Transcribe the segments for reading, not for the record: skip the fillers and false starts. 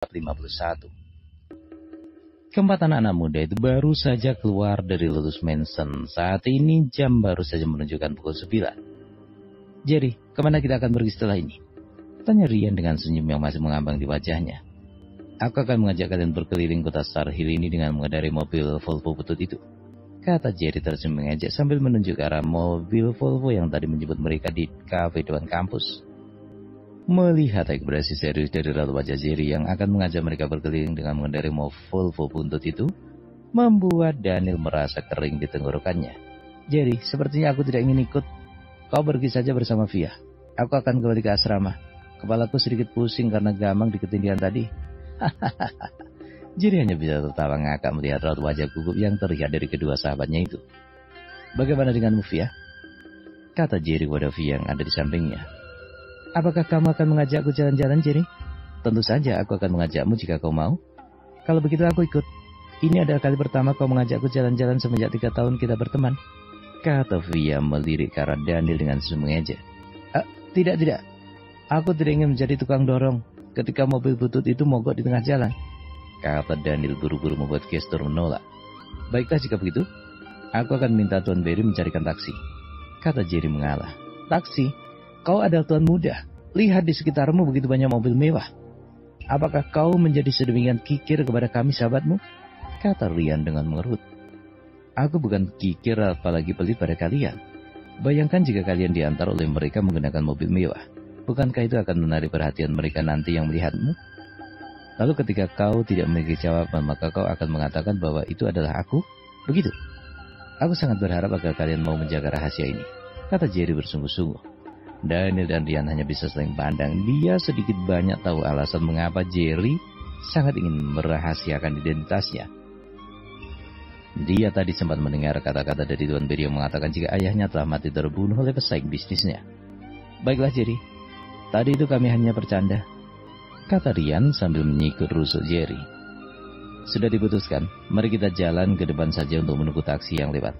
51. Keempat anak-anak muda itu baru saja keluar dari Lotus Mansion. Saat ini jam baru saja menunjukkan pukul 9. Jerry, kemana kita akan pergi setelah ini? Tanya Rian dengan senyum yang masih mengambang di wajahnya. Aku akan mengajak kalian berkeliling kota Star Hill ini dengan mengendarai mobil Volvo butut itu, kata Jerry tersenyum mengejek sambil menunjuk ke arah mobil Volvo yang tadi menjemput mereka di kafe depan kampus. Melihat ekspresi serius dari raut wajah Jerry yang akan mengajak mereka berkeliling dengan mengendarai mobil Volvo buntut itu, membuat Daniel merasa kering di tenggorokannya. Jerry, sepertinya aku tidak ingin ikut. Kau pergi saja bersama Via. Aku akan kembali ke asrama. Kepalaku sedikit pusing karena gamang di ketindihan tadi. Jerry hanya bisa tertawa ngakak melihat raut wajah gugup yang terlihat dari kedua sahabatnya itu. Bagaimana denganmu, Via? Kata Jerry kepada Via yang ada di sampingnya. Apakah kamu akan mengajakku jalan-jalan, Jerry? Tentu saja aku akan mengajakmu jika kau mau. Kalau begitu aku ikut. Ini adalah kali pertama kau mengajakku jalan-jalan semenjak 3 tahun kita berteman, kata Via melirik ke arah Daniel dengan senyum mengejek. Tidak. Aku tidak ingin menjadi tukang dorong ketika mobil butut itu mogok di tengah jalan, kata Daniel buru-buru membuat gestur menolak. Baiklah jika begitu, aku akan minta Tuan Barry mencarikan taksi, kata Jerry mengalah. Taksi? Kau adalah tuan muda. Lihat di sekitarmu begitu banyak mobil mewah. Apakah kau menjadi sedemikian kikir kepada kami sahabatmu? Kata Rian dengan mengerut. Aku bukan kikir apalagi pelit pada kalian. Bayangkan jika kalian diantar oleh mereka menggunakan mobil mewah. Bukankah itu akan menarik perhatian mereka nanti yang melihatmu? Lalu ketika kau tidak memiliki jawaban, maka kau akan mengatakan bahwa itu adalah aku? Begitu? Aku sangat berharap agar kalian mau menjaga rahasia ini, kata Jerry bersungguh-sungguh. Daniel dan Rian hanya bisa saling pandang. Dia sedikit banyak tahu alasan mengapa Jerry sangat ingin merahasiakan identitasnya. Dia tadi sempat mendengar kata-kata dari Tuan Barry yang mengatakan jika ayahnya telah mati terbunuh oleh pesaing bisnisnya. Baiklah Jerry, tadi itu kami hanya bercanda, kata Rian sambil menyikut rusuk Jerry. Sudah diputuskan, mari kita jalan ke depan saja untuk menunggu taksi yang lewat.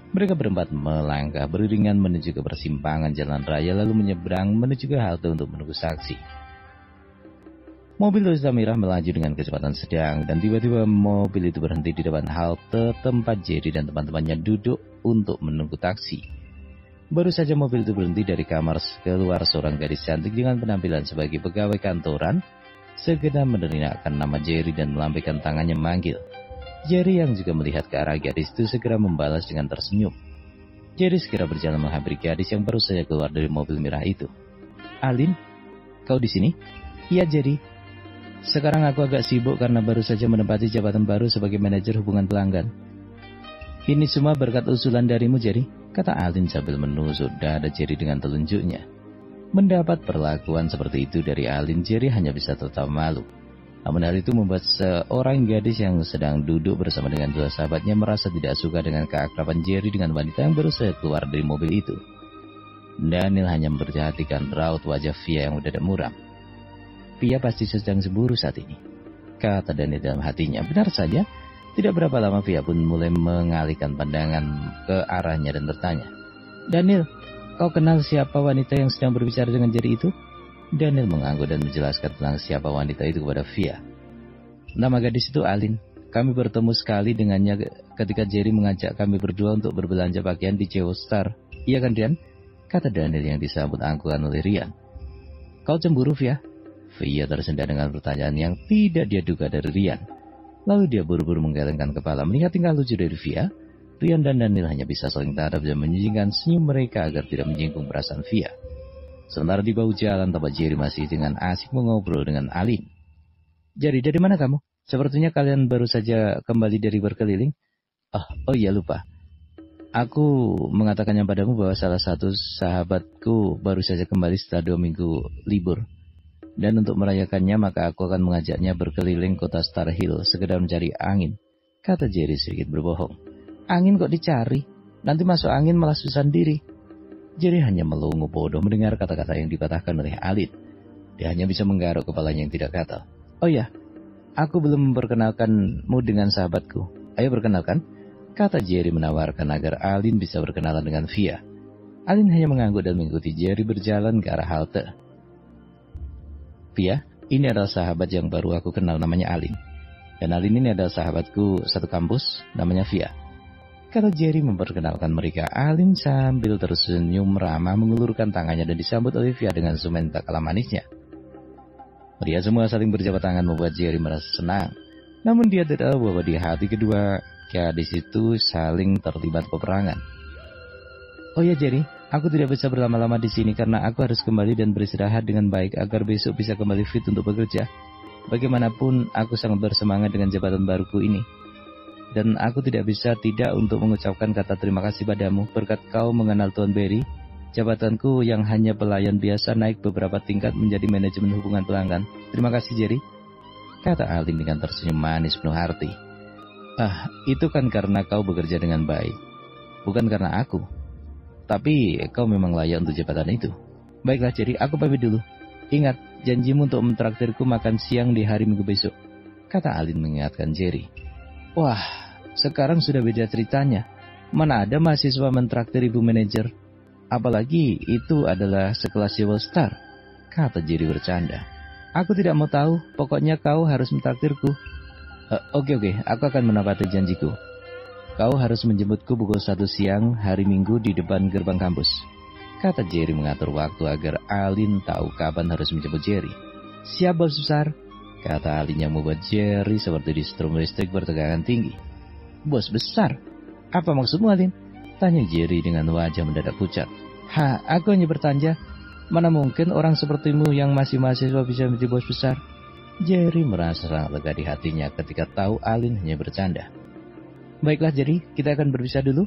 Mereka berempat melangkah beriringan menuju ke persimpangan jalan raya lalu menyeberang menuju ke halte untuk menunggu saksi. Mobil Toyota merah melaju dengan kecepatan sedang dan tiba-tiba mobil itu berhenti di depan halte tempat Jerry dan teman-temannya duduk untuk menunggu taksi. Baru saja mobil itu berhenti dari kamar keluar seorang gadis cantik dengan penampilan sebagai pegawai kantoran segera meneriakkan nama Jerry dan melambaikan tangannya memanggil. Jerry yang juga melihat ke arah gadis itu segera membalas dengan tersenyum. Jerry segera berjalan menghampiri gadis yang baru saja keluar dari mobil merah itu. Alin, kau di sini? Iya Jerry. Sekarang aku agak sibuk karena baru saja menempati jabatan baru sebagai manajer hubungan pelanggan. Ini semua berkat usulan darimu Jerry, kata Alin sambil menusuk dada Jerry dengan telunjuknya. Mendapat perlakuan seperti itu dari Alin, Jerry hanya bisa tertawa malu. Namun hal itu membuat seorang gadis yang sedang duduk bersama dengan dua sahabatnya merasa tidak suka dengan keakraban Jerry dengan wanita yang baru saja keluar dari mobil itu. Daniel hanya memperhatikan raut wajah Via yang mendadak muram. Via pasti sedang cemburu saat ini, kata Daniel dalam hatinya. Benar saja, tidak berapa lama Via pun mulai mengalihkan pandangan ke arahnya dan bertanya, Daniel, kau kenal siapa wanita yang sedang berbicara dengan Jerry itu? Daniel mengangguk dan menjelaskan tentang siapa wanita itu kepada Via. Nama gadis itu Alin. Kami bertemu sekali dengannya ketika Jerry mengajak kami berdua untuk berbelanja pakaian di Geostar. Iya kan Rian? Kata Daniel yang disambut angkuhan oleh Rian. Kau cemburu Via? Via tersendat dengan pertanyaan yang tidak dia duga dari Rian. Lalu dia buru-buru menggelengkan kepala. Melihat tingkah lucu dari Via, Rian dan Daniel hanya bisa saling tatap dan menyingkirkan senyum mereka agar tidak menyinggung perasaan Via. Sementara di bahu jalan tempat Jerry masih dengan asik mengobrol dengan Alin. Jerry, dari mana kamu? Sepertinya kalian baru saja kembali dari berkeliling. Oh iya lupa. Aku mengatakannya padamu bahwa salah satu sahabatku baru saja kembali setelah 2 minggu libur. Dan untuk merayakannya maka aku akan mengajaknya berkeliling kota Star Hill sekedar mencari angin, kata Jerry sedikit berbohong. Angin kok dicari? Nanti masuk angin malah susah diri. Jerry hanya melongo bodoh mendengar kata-kata yang dipatahkan oleh Alin. Dia hanya bisa menggaruk kepalanya yang tidak gatal. Oh ya, aku belum memperkenalkanmu dengan sahabatku. Ayo perkenalkan, kata Jerry menawarkan agar Alin bisa berkenalan dengan Via. Alin hanya mengangguk dan mengikuti Jerry berjalan ke arah halte. Via, ini adalah sahabat yang baru aku kenal, namanya Alin. Dan Alin ini adalah sahabatku satu kampus, namanya Via. Kata Jerry memperkenalkan mereka, Alin sambil tersenyum ramah mengulurkan tangannya dan disambut oleh Via dengan semen tak kalah manisnya. Mereka semua saling berjabat tangan membuat Jerry merasa senang. Namun dia tidak tahu bahwa di hati kedua gadis itu saling terlibat peperangan. Oh ya Jerry, aku tidak bisa berlama-lama di sini karena aku harus kembali dan beristirahat dengan baik agar besok bisa kembali fit untuk bekerja. Bagaimanapun aku sangat bersemangat dengan jabatan baruku ini. Dan aku tidak bisa tidak untuk mengucapkan kata terima kasih padamu. Berkat kau mengenal Tuan Berry, jabatanku yang hanya pelayan biasa naik beberapa tingkat menjadi manajemen hubungan pelanggan. Terima kasih Jerry, kata Alin dengan tersenyum manis penuh arti. Itu kan karena kau bekerja dengan baik, bukan karena aku. Tapi kau memang layak untuk jabatan itu. Baiklah Jerry, aku pamit dulu. Ingat, janjimu untuk mentraktirku makan siang di hari Minggu besok, kata Alin mengingatkan Jerry. Wah, sekarang sudah beda ceritanya. Mana ada mahasiswa mentraktir ibu manajer? Apalagi itu adalah sekelas Jewel Star, kata Jerry bercanda. Aku tidak mau tahu, pokoknya kau harus mentraktirku. Oke, aku akan menepati janjiku. Kau harus menjemputku pukul 1 siang hari Minggu di depan gerbang kampus, kata Jerry mengatur waktu agar Alin tahu kapan harus menjemput Jerry. Siap bos besar, kata Alin yang membuat Jerry seperti disetrum listrik bertegangan tinggi. Bos besar? Apa maksudmu Alin? Tanya Jerry dengan wajah mendadak pucat. Aku hanya bertanya, mana mungkin orang sepertimu yang masih mahasiswa bisa menjadi bos besar? Jerry merasa sangat lega di hatinya ketika tahu Alin hanya bercanda. Baiklah Jerry, kita akan berpisah dulu,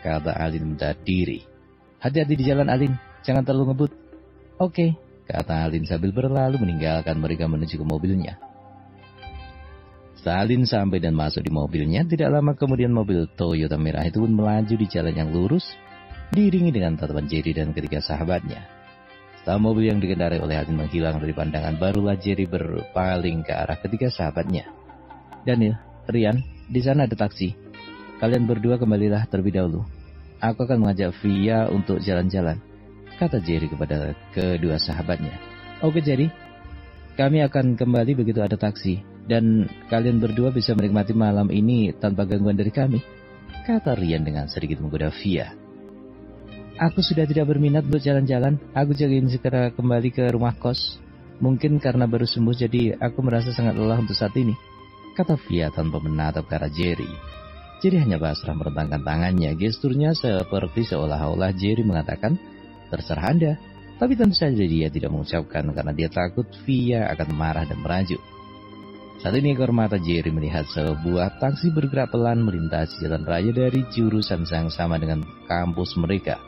kata Alin mendadak diri. Hati-hati di jalan Alin, jangan terlalu ngebut. Oke, kata Alin sambil berlalu meninggalkan mereka menuju ke mobilnya. Setelah Alin sampai dan masuk di mobilnya, tidak lama kemudian mobil Toyota merah itu pun melaju di jalan yang lurus, diiringi dengan tatapan Jerry dan ketiga sahabatnya. Setelah mobil yang dikendarai oleh Alin menghilang dari pandangan, barulah Jerry berpaling ke arah ketiga sahabatnya. Daniel, Rian, di sana ada taksi. Kalian berdua kembalilah terlebih dahulu. Aku akan mengajak Via untuk jalan-jalan, kata Jerry kepada kedua sahabatnya. Oke Jerry, kami akan kembali begitu ada taksi. Dan kalian berdua bisa menikmati malam ini tanpa gangguan dari kami, kata Rian dengan sedikit menggoda Via. Aku sudah tidak berminat untuk jalan-jalan. Aku ingin segera kembali ke rumah kos. Mungkin karena baru sembuh jadi aku merasa sangat lelah untuk saat ini, kata Via tanpa menatap ke arah Jerry. Jerry hanya pasrah merentangkan tangannya. Gesturnya seperti seolah-olah Jerry mengatakan, terserah Anda. Tapi tentu saja dia tidak mengucapkan karena dia takut Via akan marah dan merajuk. Saat ini ekor mata Jerry melihat sebuah taksi bergerak pelan melintasi jalan raya dari jurusan yang sama dengan kampus mereka.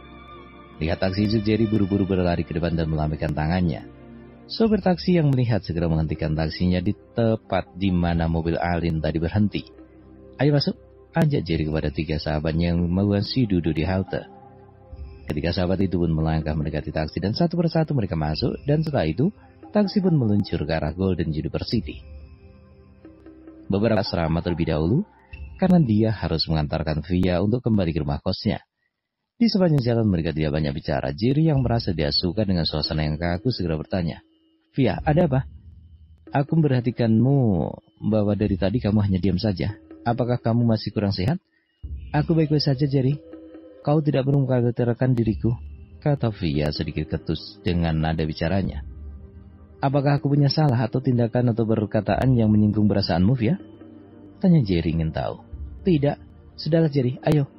Lihat taksi itu, Jerry buru-buru berlari ke depan dan melambaikan tangannya. Sopir taksi yang melihat segera menghentikan taksinya di tepat di mana mobil Alin tadi berhenti. Ayo masuk, ajak Jerry kepada tiga sahabatnya yang masih duduk di halte. Ketiga sahabat itu pun melangkah mendekati taksi dan satu persatu mereka masuk, dan setelah itu taksi pun meluncur ke arah Golden University. Beberapa asrama terlebih dahulu, karena dia harus mengantarkan Via untuk kembali ke rumah kosnya. Di sepanjang jalan mereka tidak banyak bicara. Jerry yang merasa dia suka dengan suasana yang kaku segera bertanya, Via, ada apa? Aku memperhatikanmu bahwa dari tadi kamu hanya diam saja. Apakah kamu masih kurang sehat? Aku baik-baik saja, Jerry. Kau tidak perlu mengkhawatirkan diriku, kata Via sedikit ketus dengan nada bicaranya. Apakah aku punya salah atau tindakan atau perkataan yang menyinggung perasaanmu, Via? Tanya Jerry ingin tahu. Tidak, sudahlah Jerry, ayo.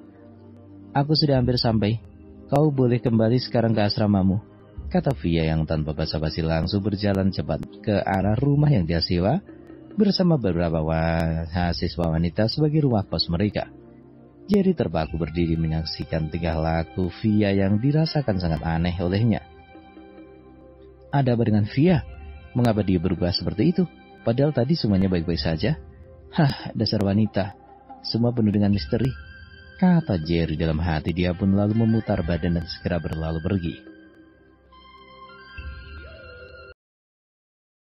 Aku sudah hampir sampai. Kau boleh kembali sekarang ke asramamu, kata Via yang tanpa basa-basi langsung berjalan cepat ke arah rumah yang dia sewa bersama beberapa mahasiswa wanita sebagai rumah kos mereka. Jerry terpaku berdiri menyaksikan tingkah laku Via yang dirasakan sangat aneh olehnya. Ada apa dengan Via? Mengapa dia berubah seperti itu? Padahal tadi semuanya baik-baik saja. Dasar wanita. Semua penuh dengan misteri, kata Jerry dalam hati. Dia pun lalu memutar badan dan segera berlalu pergi.